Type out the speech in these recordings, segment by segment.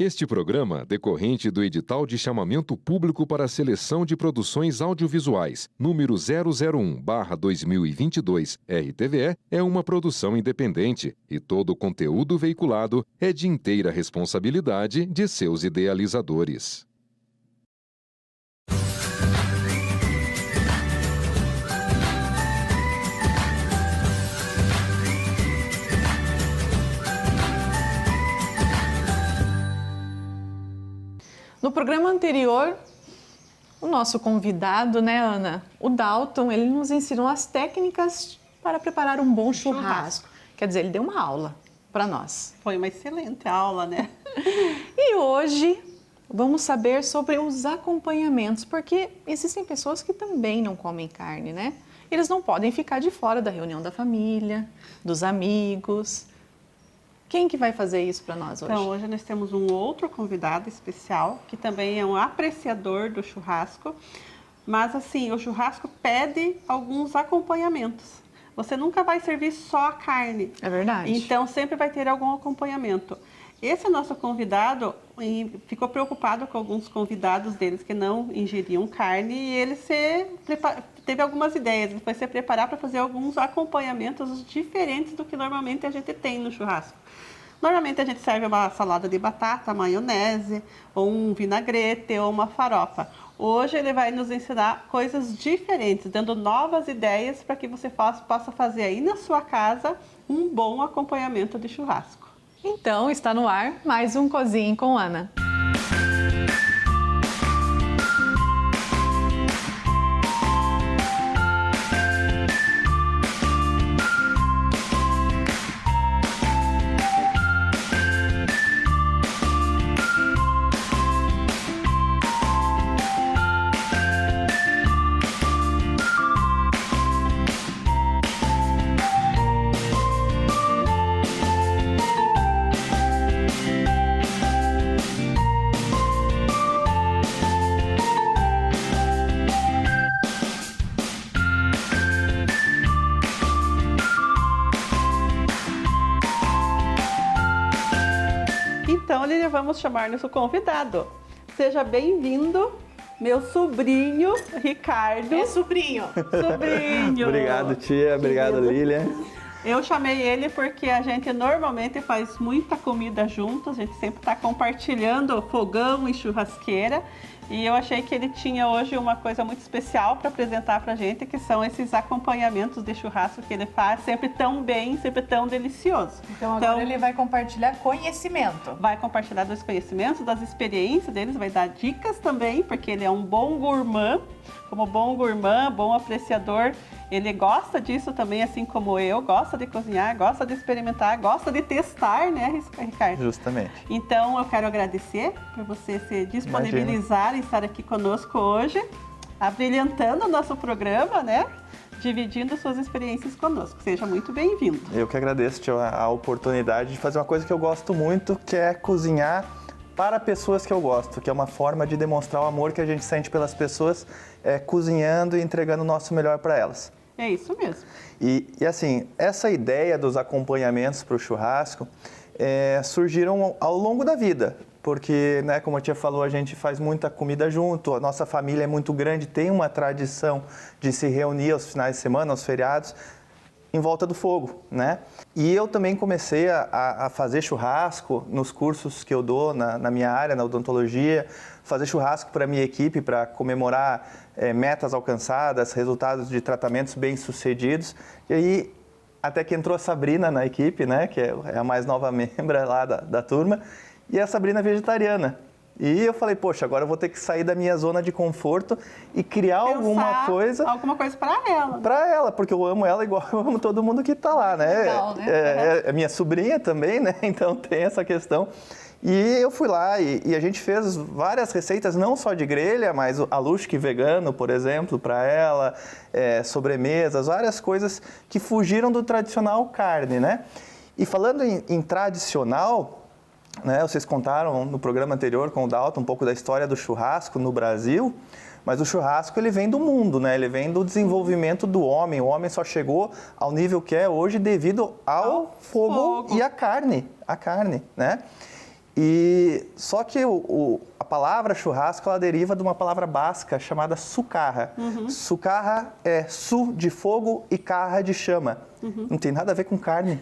Este programa, decorrente do edital de chamamento público para a seleção de produções audiovisuais, número 001/2022, RTVE, é uma produção independente e todo o conteúdo veiculado é de inteira responsabilidade de seus idealizadores. No programa anterior, o nosso convidado, né, Ana? O Dalton, ele nos ensinou as técnicas para preparar um bom churrasco. Quer dizer, ele deu uma aula para nós. Foi uma excelente aula, né? E hoje vamos saber sobre os acompanhamentos, porque existem pessoas que também não comem carne, né? Eles não podem ficar de fora da reunião da família, dos amigos. Quem que vai fazer isso para nós hoje? Então, hoje nós temos um outro convidado especial, que também é um apreciador do churrasco. Mas, assim, o churrasco pede alguns acompanhamentos. Você nunca vai servir só a carne. É verdade. Então, sempre vai ter algum acompanhamento. Esse nosso convidado ficou preocupado com alguns convidados deles que não ingeriam carne e ele teve algumas ideias. Ele foi se preparar para fazer alguns acompanhamentos diferentes do que normalmente a gente tem no churrasco. Normalmente a gente serve uma salada de batata, maionese, ou um vinagrete, ou uma farofa. Hoje ele vai nos ensinar coisas diferentes, dando novas ideias para que você possa fazer aí na sua casa um bom acompanhamento de churrasco. Então, está no ar mais um Cozinhe com Ana. Então, vamos chamar nosso convidado. Seja bem-vindo, meu sobrinho, Ricardo. É sobrinho. Sobrinho. Obrigado, tia. Obrigado, Lilian. Eu chamei ele porque a gente normalmente faz muita comida juntos. A gente sempre está compartilhando fogão e churrasqueira. E eu achei que ele tinha hoje uma coisa muito especial para apresentar para a gente, que são esses acompanhamentos de churrasco que ele faz sempre tão bem, sempre tão delicioso. Então agora ele vai compartilhar conhecimento. Vai compartilhar dos conhecimentos, das experiências deles, vai dar dicas também, porque ele é um bom gourmand. Como bom gourmand, bom apreciador, ele gosta disso também, assim como eu, gosta de cozinhar, gosta de experimentar, gosta de testar, né, Ricardo? Justamente. Então, eu quero agradecer por você se disponibilizar e estar aqui conosco hoje, abrilhantando o nosso programa, né? Dividindo suas experiências conosco. Seja muito bem-vindo. Eu que agradeço, tia, a oportunidade de fazer uma coisa que eu gosto muito, que é cozinhar para pessoas que eu gosto, que é uma forma de demonstrar o amor que a gente sente pelas pessoas, cozinhando e entregando o nosso melhor para elas. É isso mesmo. E assim, essa ideia dos acompanhamentos para o churrasco surgiram ao longo da vida, porque, né, como a tia falou, a gente faz muita comida junto, a nossa família é muito grande, tem uma tradição de se reunir aos finais de semana, aos feriados, em volta do fogo, né? E eu também comecei a fazer churrasco nos cursos que eu dou na minha área, na odontologia, fazer churrasco para a minha equipe, para comemorar metas alcançadas, resultados de tratamentos bem-sucedidos. E aí, até que entrou a Sabrina na equipe, né? Que é a mais nova membra lá da turma, e a Sabrina é vegetariana. E eu falei, poxa, agora eu vou ter que sair da minha zona de conforto e criar alguma coisa para ela. Para ela, porque eu amo ela igual eu amo todo mundo que está lá, né? Legal, né? É minha sobrinha também, né? Então tem essa questão. E eu fui lá e a gente fez várias receitas, não só de grelha, mas a lushki vegano, por exemplo, para ela, sobremesas, várias coisas que fugiram do tradicional carne, né? E falando em tradicional, né, vocês contaram no programa anterior com o Dalton um pouco da história do churrasco no Brasil, mas o churrasco ele vem do mundo, né? Ele vem do desenvolvimento do homem. O homem só chegou ao nível que é hoje devido ao fogo e à carne, né? E só que a palavra churrasco, ela deriva de uma palavra basca chamada sucarra. Sucarra é su de fogo e carra de chama. Não tem nada a ver com carne,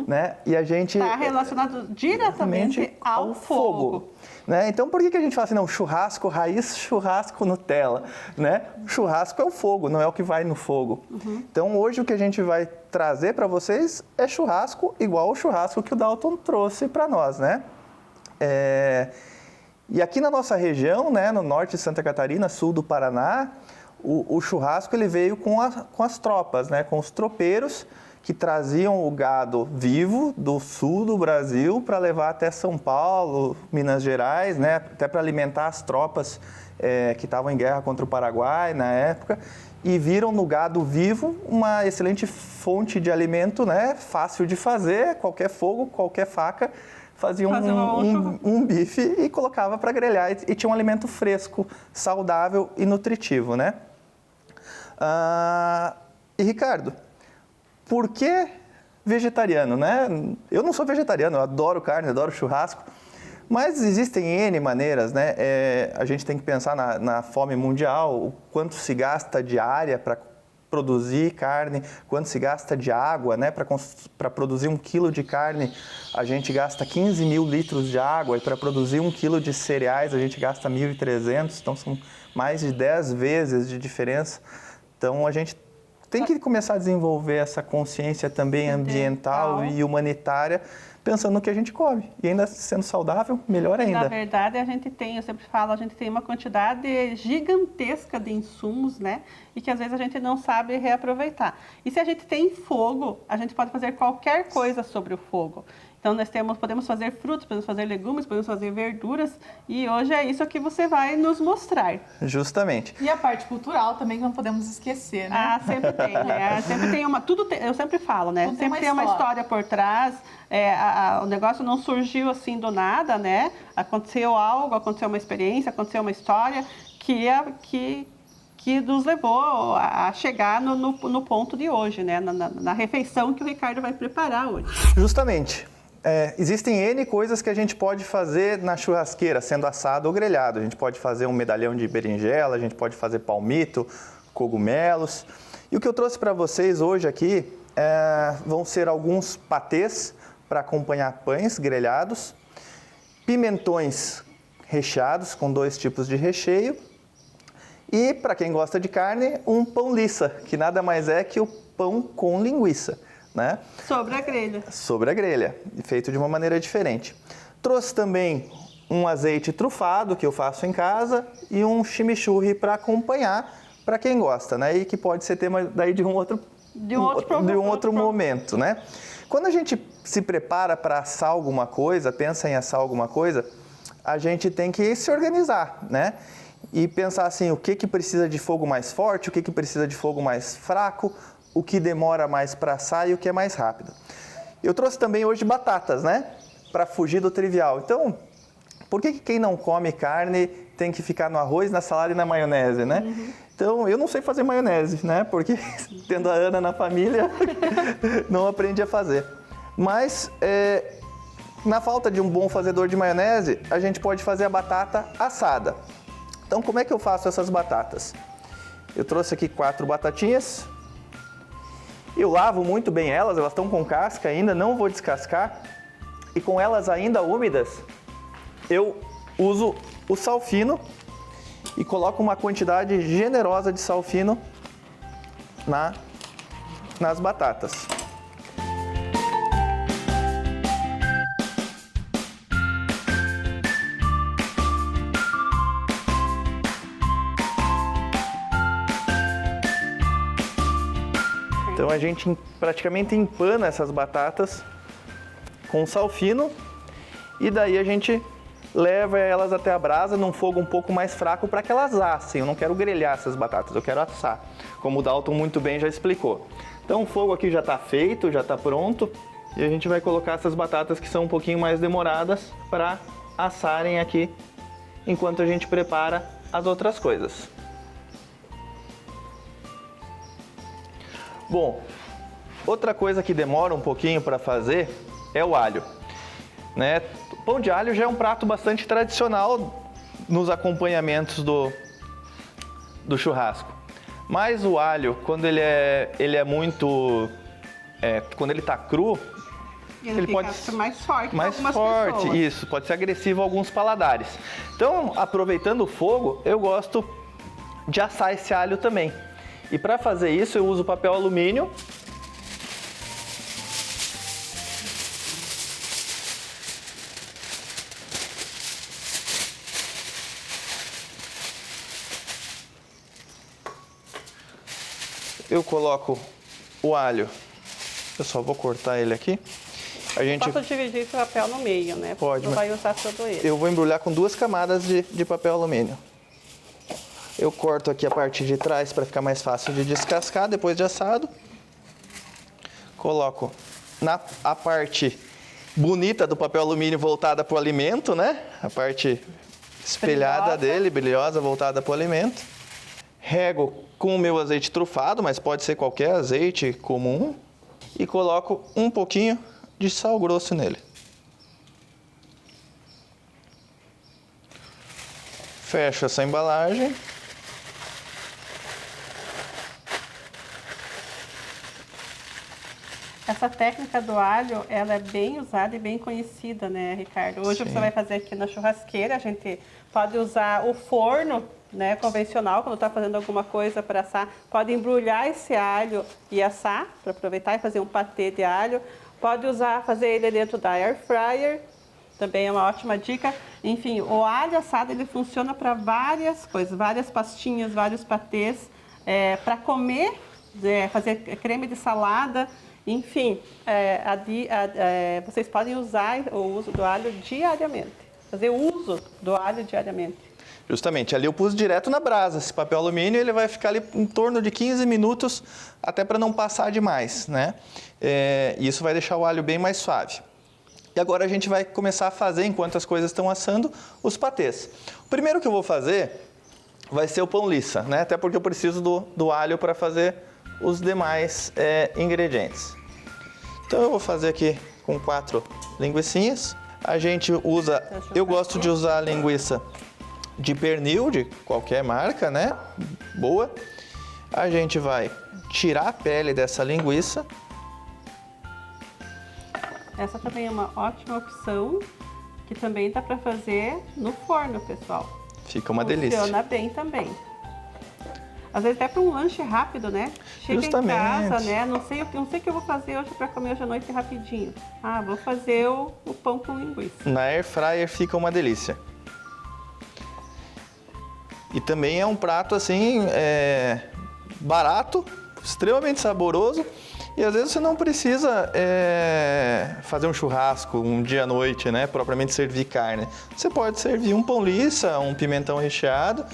né? E a gente... Está relacionado diretamente ao fogo. Né? Então, por que a gente fala assim, não, churrasco raiz, churrasco Nutella, né? Churrasco é o fogo, não é o que vai no fogo. Então, hoje o que a gente vai trazer para vocês é churrasco igual o churrasco que o Dalton trouxe para nós, né? E aqui na nossa região, né, no norte de Santa Catarina, sul do Paraná, o churrasco ele veio com as tropas, né, com os tropeiros que traziam o gado vivo do sul do Brasil para levar até São Paulo, Minas Gerais, né, até para alimentar as tropas que estavam em guerra contra o Paraguai na época, e viram no gado vivo uma excelente fonte de alimento, né, fácil de fazer, qualquer fogo, qualquer faca, fazia um bife e colocava para grelhar e tinha um alimento fresco, saudável e nutritivo, né? E Ricardo, por que vegetariano, né? Eu não sou vegetariano, eu adoro carne, adoro churrasco, mas existem N maneiras, né? A gente tem que pensar na fome mundial, o quanto se gasta de área para produzir carne, quanto se gasta de água, né? Para produzir 1 quilo de carne, a gente gasta 15 mil litros de água, e para produzir 1 quilo de cereais, a gente gasta 1.300, então são mais de 10 vezes de diferença. Então, a gente tem que começar a desenvolver essa consciência também ambiental e humanitária, pensando no que a gente come. E ainda sendo saudável, melhor ainda. Na verdade, eu sempre falo, a gente tem uma quantidade gigantesca de insumos, né? E que às vezes a gente não sabe reaproveitar. E se a gente tem fogo, a gente pode fazer qualquer coisa sobre o fogo. Então, podemos fazer frutos, podemos fazer legumes, podemos fazer verduras, e hoje é isso que você vai nos mostrar. Justamente. E a parte cultural também que não podemos esquecer, né? Ah, sempre tem, né? Sempre tem eu sempre falo, né? Sempre tem uma história por trás. O negócio não surgiu assim do nada, né? Aconteceu algo, aconteceu uma experiência, aconteceu uma história que nos levou a chegar no ponto de hoje, né? Na refeição que o Ricardo vai preparar hoje. Justamente. Existem N coisas que a gente pode fazer na churrasqueira, sendo assado ou grelhado. A gente pode fazer um medalhão de berinjela, a gente pode fazer palmito, cogumelos. E o que eu trouxe para vocês hoje aqui vão ser alguns patês para acompanhar pães grelhados, pimentões recheados com 2 tipos de recheio e, para quem gosta de carne, um pão liça, que nada mais é que o pão com linguiça, né? Sobre a grelha. Sobre a grelha, feito de uma maneira diferente. Trouxe também um azeite trufado, que eu faço em casa, e um chimichurri para acompanhar, para quem gosta, né? E que pode ser tema daí de um outro momento, né? Quando a gente se prepara para assar alguma coisa, pensa em assar alguma coisa, a gente tem que se organizar, né? E pensar assim, o que precisa de fogo mais forte, o que precisa de fogo mais fraco, o que demora mais para assar e o que é mais rápido. Eu trouxe também hoje batatas, né? Para fugir do trivial. Então, por que quem não come carne tem que ficar no arroz, na salada e na maionese, né? Então, eu não sei fazer maionese, né? Porque tendo a Ana na família, não aprendi a fazer. Mas, na falta de um bom fazedor de maionese, a gente pode fazer a batata assada. Então, como é que eu faço essas batatas? Eu trouxe aqui 4 batatinhas. Eu lavo muito bem elas estão com casca ainda, não vou descascar. E com elas ainda úmidas, eu uso o sal fino e coloco uma quantidade generosa de sal fino nas batatas. Então a gente praticamente empana essas batatas com sal fino e daí a gente leva elas até a brasa num fogo um pouco mais fraco para que elas assem. Eu não quero grelhar essas batatas, eu quero assar, como o Dalton muito bem já explicou. Então o fogo aqui já está feito, já está pronto e a gente vai colocar essas batatas que são um pouquinho mais demoradas para assarem aqui enquanto a gente prepara as outras coisas. Bom, outra coisa que demora um pouquinho para fazer é o alho, né? Pão de alho já é um prato bastante tradicional nos acompanhamentos do churrasco. Mas o alho, quando ele é muito... quando ele está cru, ele pode ser mais forte. Mais forte, pessoas. isso. Pode ser agressivo a alguns paladares. Então, aproveitando o fogo, eu gosto de assar esse alho também. E para fazer isso, eu uso papel alumínio. Eu coloco o alho. Eu só vou cortar ele aqui. Posso dividir esse papel no meio, né? Pode. Não vai usar todo ele. Eu vou embrulhar com 2 camadas de papel alumínio. Eu corto aqui a parte de trás para ficar mais fácil de descascar depois de assado. Coloco a parte bonita do papel alumínio voltada para o alimento, né? A parte espelhada dele, brilhosa, voltada para o alimento. Rego com o meu azeite trufado, mas pode ser qualquer azeite comum. E coloco um pouquinho de sal grosso nele. Fecho essa embalagem. Essa técnica do alho, ela é bem usada e bem conhecida, né, Ricardo? Hoje você vai fazer aqui na churrasqueira, a gente pode usar o forno, né, convencional, quando está fazendo alguma coisa para assar, pode embrulhar esse alho e assar, para aproveitar e fazer um patê de alho. Pode fazer ele dentro da air fryer, também é uma ótima dica. Enfim, o alho assado ele funciona para várias coisas, várias pastinhas, vários patês, para comer, fazer creme de salada, enfim, vocês podem usar o uso do alho diariamente, fazer uso do alho diariamente. Justamente, ali eu pus direto na brasa. Esse papel alumínio ele vai ficar ali em torno de 15 minutos, até para não passar demais, né? Isso vai deixar o alho bem mais suave. E agora a gente vai começar a fazer, enquanto as coisas estão assando, os patês. O primeiro que eu vou fazer vai ser o pão liça, né? Até porque eu preciso do alho para fazer os demais ingredientes. Então eu vou fazer aqui com 4 linguicinhas. A gente usa, eu gosto de usar a linguiça de pernil, de qualquer marca, né? Boa. A gente vai tirar a pele dessa linguiça. Essa também é uma ótima opção, que também dá para fazer no forno, pessoal. Fica uma delícia. Funciona bem também. Às vezes até para um lanche rápido, né? Chega Justamente. em casa, né? Não sei o que eu vou fazer hoje para comer hoje à noite rapidinho. Ah, vou fazer o pão com linguiça. Na air fryer fica uma delícia. E também é um prato assim, barato, extremamente saboroso. E às vezes você não precisa fazer um churrasco um dia à noite, né? Propriamente servir carne. Você pode servir um pão liça, um pimentão recheado.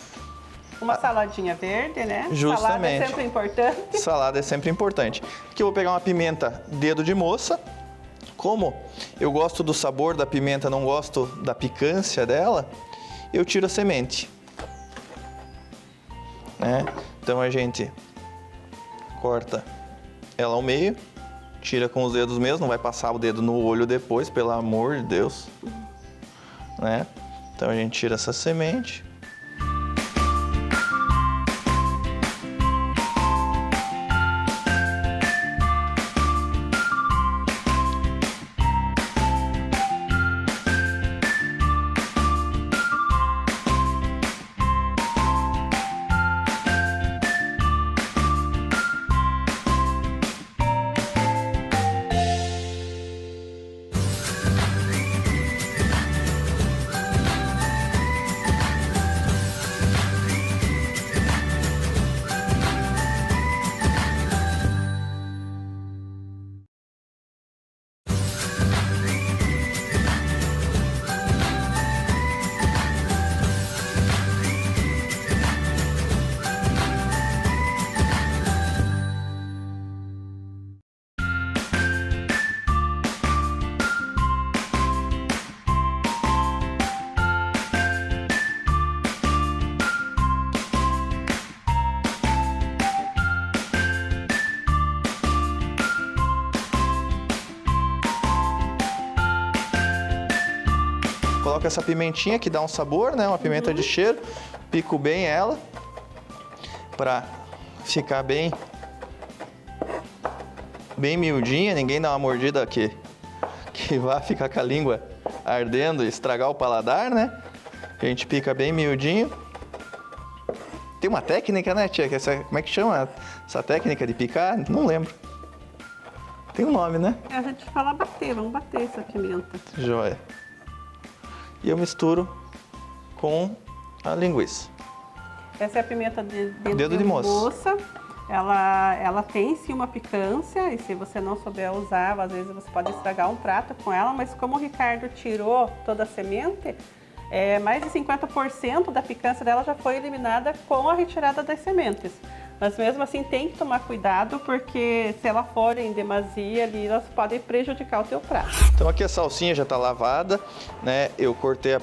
Uma saladinha verde, né? Justamente. Salada é sempre importante. Salada é sempre importante. Aqui eu vou pegar uma pimenta dedo de moça. Como eu gosto do sabor da pimenta, não gosto da picância dela, eu tiro a semente. Né? Então a gente corta ela ao meio, tira com os dedos mesmo, não vai passar o dedo no olho depois, pelo amor de Deus. Né? Então a gente tira essa semente. coloco essa pimentinha que dá um sabor, né? Uma pimenta de cheiro. Pico bem ela para ficar bem miudinha. Ninguém dá uma mordida que vai ficar com a língua ardendo e estragar o paladar, né? A gente pica bem miudinho. Tem uma técnica, né, tia? Como é que chama essa técnica de picar? Não lembro. Tem um nome, né? A gente fala bater, vamos bater essa pimenta. Joia. E eu misturo com a linguiça. Essa é a pimenta de dedo de moça. Ela tem sim uma picância e se você não souber usar, às vezes você pode estragar um prato com ela, mas como o Ricardo tirou toda a semente, mais de 50% da picância dela já foi eliminada com a retirada das sementes. Mas mesmo assim tem que tomar cuidado, porque se ela for em demasia ali, elas podem prejudicar o teu prato. Então aqui a salsinha já está lavada, né? Eu cortei a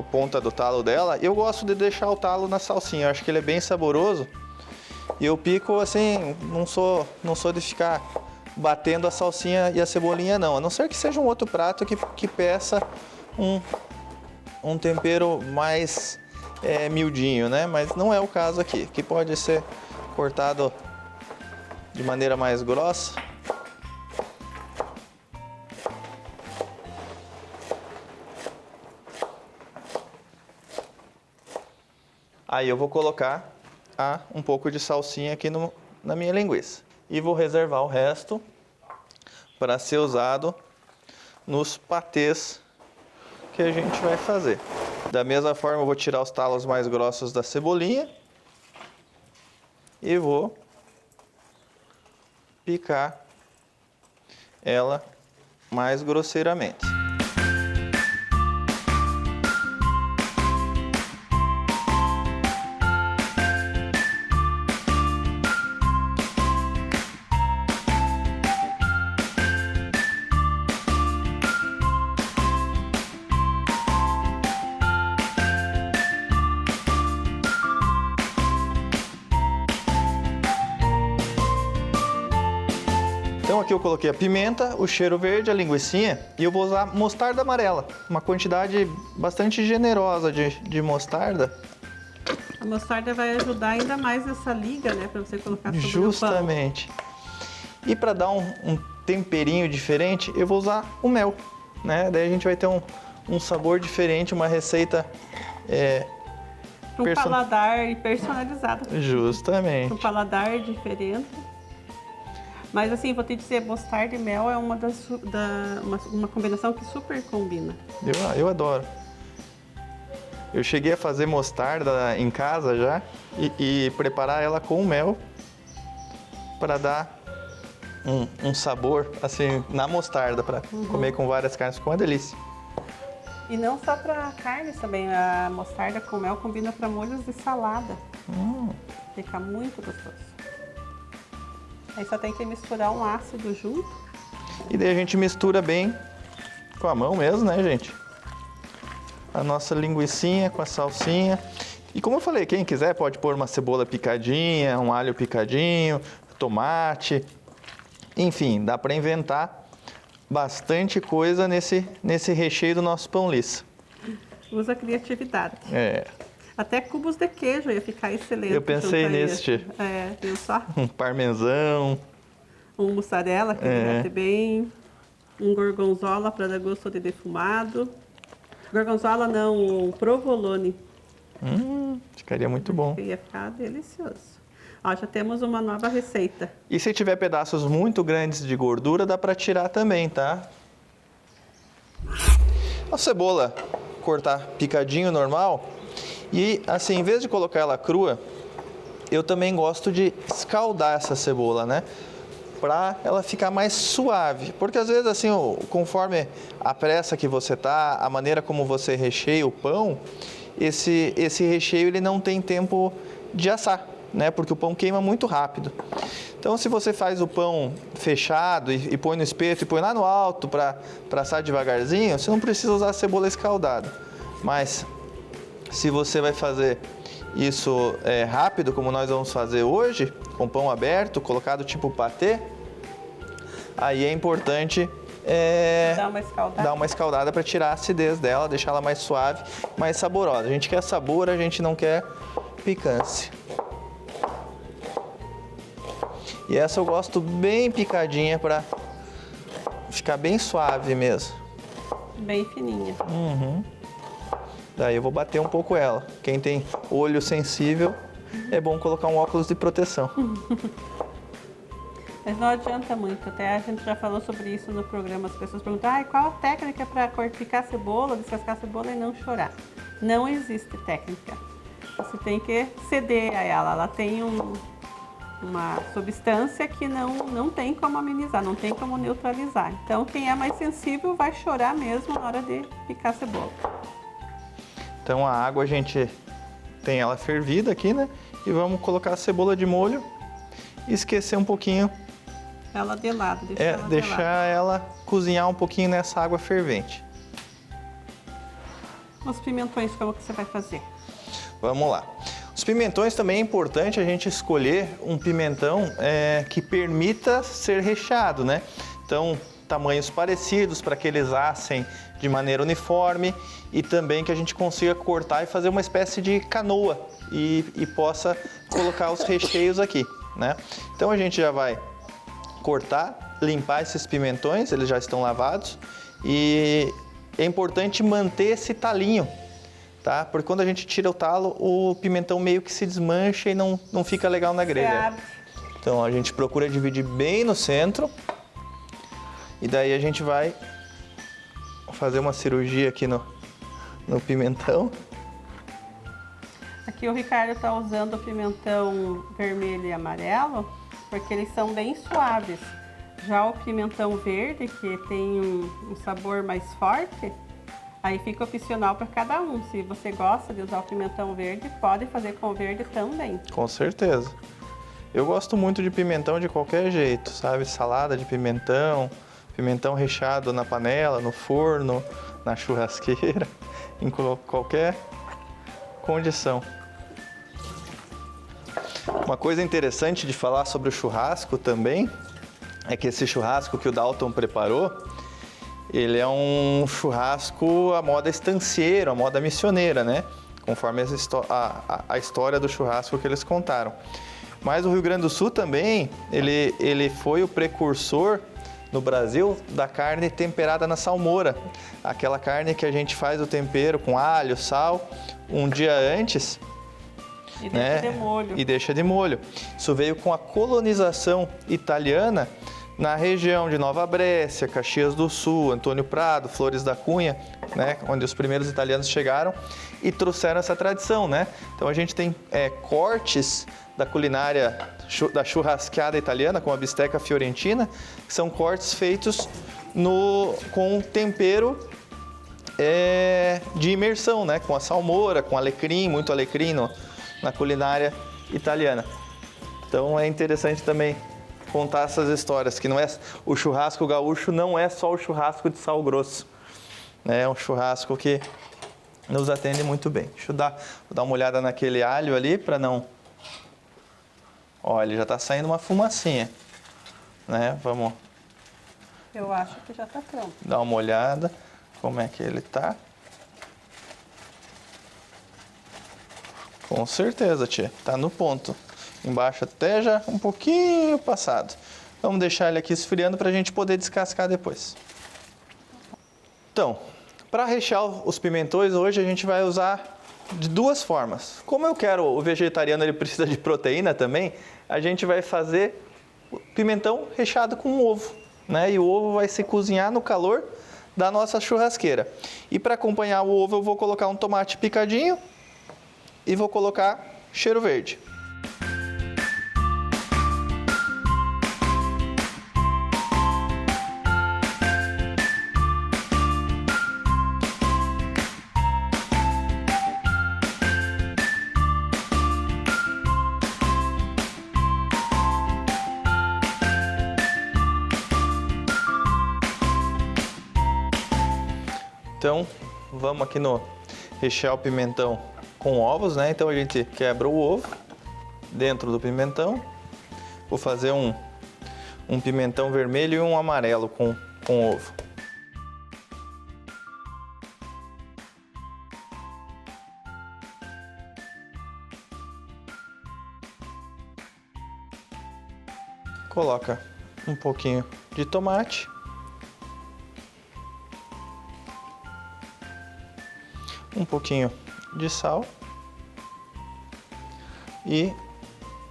ponta do talo dela. Eu gosto de deixar o talo na salsinha, eu acho que ele é bem saboroso. E eu pico assim, não sou de ficar batendo a salsinha e a cebolinha não. A não ser que seja um outro prato que peça um tempero mais miudinho, né? Mas não é o caso aqui, que pode ser cortado de maneira mais grossa. Aí eu vou colocar um pouco de salsinha aqui na minha linguiça. E vou reservar o resto para ser usado nos patês que a gente vai fazer. Da mesma forma eu vou tirar os talos mais grossos da cebolinha e vou picar ela mais grosseiramente. Então aqui eu coloquei a pimenta, o cheiro verde, a linguicinha e eu vou usar mostarda amarela. Uma quantidade bastante generosa de mostarda. A mostarda vai ajudar ainda mais essa liga, né? Para você colocar sobre Justamente. E para dar um temperinho diferente, eu vou usar o mel, né? Daí a gente vai ter um sabor diferente, uma receita... um paladar personalizado. Justamente. Um paladar diferente. Mas assim, vou te dizer, mostarda e mel é uma combinação que super combina. Eu adoro. Eu cheguei a fazer mostarda em casa já e preparar ela com mel para dar um sabor assim na mostarda para comer com várias carnes, ficou uma delícia. E não só para carnes também, a mostarda com mel combina para molhos de salada. Fica muito gostoso. Aí só tem que misturar um ácido junto. E daí a gente mistura bem com a mão mesmo, né, gente? A nossa linguicinha com a salsinha. E como eu falei, quem quiser pode pôr uma cebola picadinha, um alho picadinho, tomate. Enfim, dá para inventar bastante coisa nesse recheio do nosso pão liça. Usa criatividade. Até cubos de queijo ia ficar excelente. Eu pensei nesse. Viu só? Um parmesão. Um mussarela, que derrete bem. Um gorgonzola para dar gosto de defumado. Gorgonzola não, um provolone. Ficaria muito bom. Ia ficar delicioso. Ó, já temos uma nova receita. E se tiver pedaços muito grandes de gordura, dá para tirar também, tá? A cebola, cortar picadinho normal. E assim, em vez de colocar ela crua, eu também gosto de escaldar essa cebola, né? Para ela ficar mais suave. Porque às vezes assim, conforme a pressa que você tá, a maneira como você recheia o pão, esse recheio ele não tem tempo de assar, né? Porque o pão queima muito rápido. Então se você faz o pão fechado e põe no espeto e põe lá no alto para assar devagarzinho, você não precisa usar a cebola escaldada. Mas se você vai fazer isso rápido, como nós vamos fazer hoje, com pão aberto, colocado tipo patê, aí é importante Dá uma escaldada para tirar a acidez dela, deixar ela mais suave, mais saborosa. A gente quer sabor, a gente não quer picância. E essa eu gosto bem picadinha para ficar bem suave mesmo. Bem fininha. Daí eu vou bater um pouco ela. Quem tem olho sensível, é bom colocar um óculos de proteção. Mas não adianta muito, até a gente já falou sobre isso no programa, as pessoas perguntam, qual a técnica para picar cebola, descascar cebola e não chorar? Não existe técnica. Você tem que ceder a ela, ela tem uma substância que não tem como amenizar, não tem como neutralizar. Então quem é mais sensível vai chorar mesmo na hora de picar cebola. Então a água a gente tem ela fervida aqui, né? E vamos colocar a cebola de molho e esquecer um pouquinho. Ela de lado, deixar ela cozinhar um pouquinho nessa água fervente. Os pimentões, como que você vai fazer? Vamos lá. Os pimentões também é importante a gente escolher um pimentão que permita ser recheado, né? Então, tamanhos parecidos para que eles assem de maneira uniforme e também que a gente consiga cortar e fazer uma espécie de canoa e possa colocar os recheios aqui, né? Então a gente já vai cortar, limpar esses pimentões, eles já estão lavados e é importante manter esse talinho, tá? Porque quando a gente tira o talo, o pimentão meio que se desmancha e não fica legal na grelha. Então a gente procura dividir bem no centro e daí a gente vai fazer uma cirurgia aqui no pimentão. Aqui o Ricardo está usando o pimentão vermelho e amarelo porque eles são bem suaves. Já o pimentão verde, que tem um sabor mais forte, aí fica opcional para cada um. Se você gosta de usar o pimentão verde, pode fazer com verde também. Com certeza. Eu gosto muito de pimentão de qualquer jeito, sabe? Salada de pimentão, pimentão recheado na panela, no forno, na churrasqueira, em qualquer condição. Uma coisa interessante de falar sobre o churrasco também é que esse churrasco que o Dalton preparou, ele é um churrasco à moda estancieiro, à moda missioneira, né? Conforme a história do churrasco que eles contaram. Mas o Rio Grande do Sul também, ele foi o precursor no Brasil da carne temperada na salmoura. Aquela carne que a gente faz o tempero com alho, sal, um dia antes. E deixa de molho. E deixa de molho. Isso veio com a colonização italiana na região de Nova Brécia, Caxias do Sul, Antônio Prado, Flores da Cunha, né, onde os primeiros italianos chegaram e trouxeram essa tradição, né? Então a gente tem cortes da culinária da churrascada italiana, como a bisteca fiorentina, que são cortes feitos com tempero de imersão, né? Com a salmoura, com alecrim, muito alecrim na culinária italiana. Então é interessante também contar essas histórias, que não é o churrasco gaúcho não é só o churrasco de sal grosso, né? É um churrasco que nos atende muito bem. Deixa eu dar uma olhada naquele alho ali para não... Olha, ele já está saindo uma fumacinha, né? Vamos... Eu acho que já está pronto. Dar uma olhada como é que ele está. Com certeza, tia. Tá no ponto. Embaixo até já um pouquinho passado. Vamos deixar ele aqui esfriando para a gente poder descascar depois. Então, para rechear os pimentões, hoje a gente vai usar de duas formas. Como eu quero, o vegetariano ele precisa de proteína também, a gente vai fazer pimentão recheado com ovo, né? E o ovo vai se cozinhar no calor da nossa churrasqueira. E para acompanhar o ovo eu vou colocar um tomate picadinho e vou colocar cheiro verde. Então, vamos aqui no rechear o pimentão com ovos, né? Então a gente quebra o ovo dentro do pimentão. Vou fazer um pimentão vermelho e um amarelo com com ovo. Coloca um pouquinho de tomate. Um pouquinho de sal. E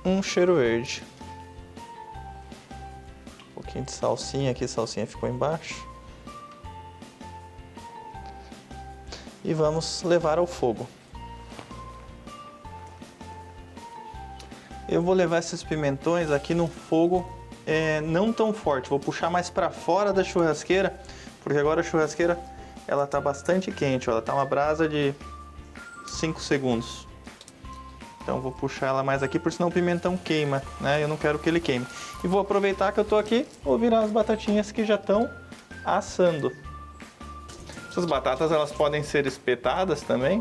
um cheiro verde. Um pouquinho de salsinha, aqui a salsinha ficou embaixo. E vamos levar ao fogo. Eu vou levar esses pimentões aqui no fogo não tão forte. Vou puxar mais para fora da churrasqueira, porque agora a churrasqueira ela tá bastante quente. Ela tá uma brasa de 5 segundos. Então vou puxar ela mais aqui, porque senão o pimentão queima, né? Eu não quero que ele queime. E vou aproveitar que eu tô aqui, vou virar as batatinhas que já estão assando. Essas batatas elas podem ser espetadas também.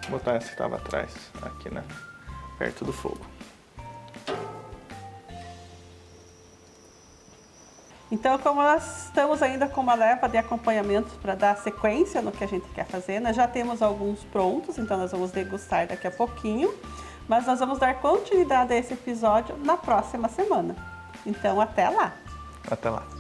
Vou botar essa que estava atrás, aqui, né? Perto do fogo. Então, como nós estamos ainda com uma leva de acompanhamentos para dar sequência no que a gente quer fazer, nós já temos alguns prontos, então nós vamos degustar daqui a pouquinho, mas nós vamos dar continuidade a esse episódio na próxima semana. Então, até lá! Até lá!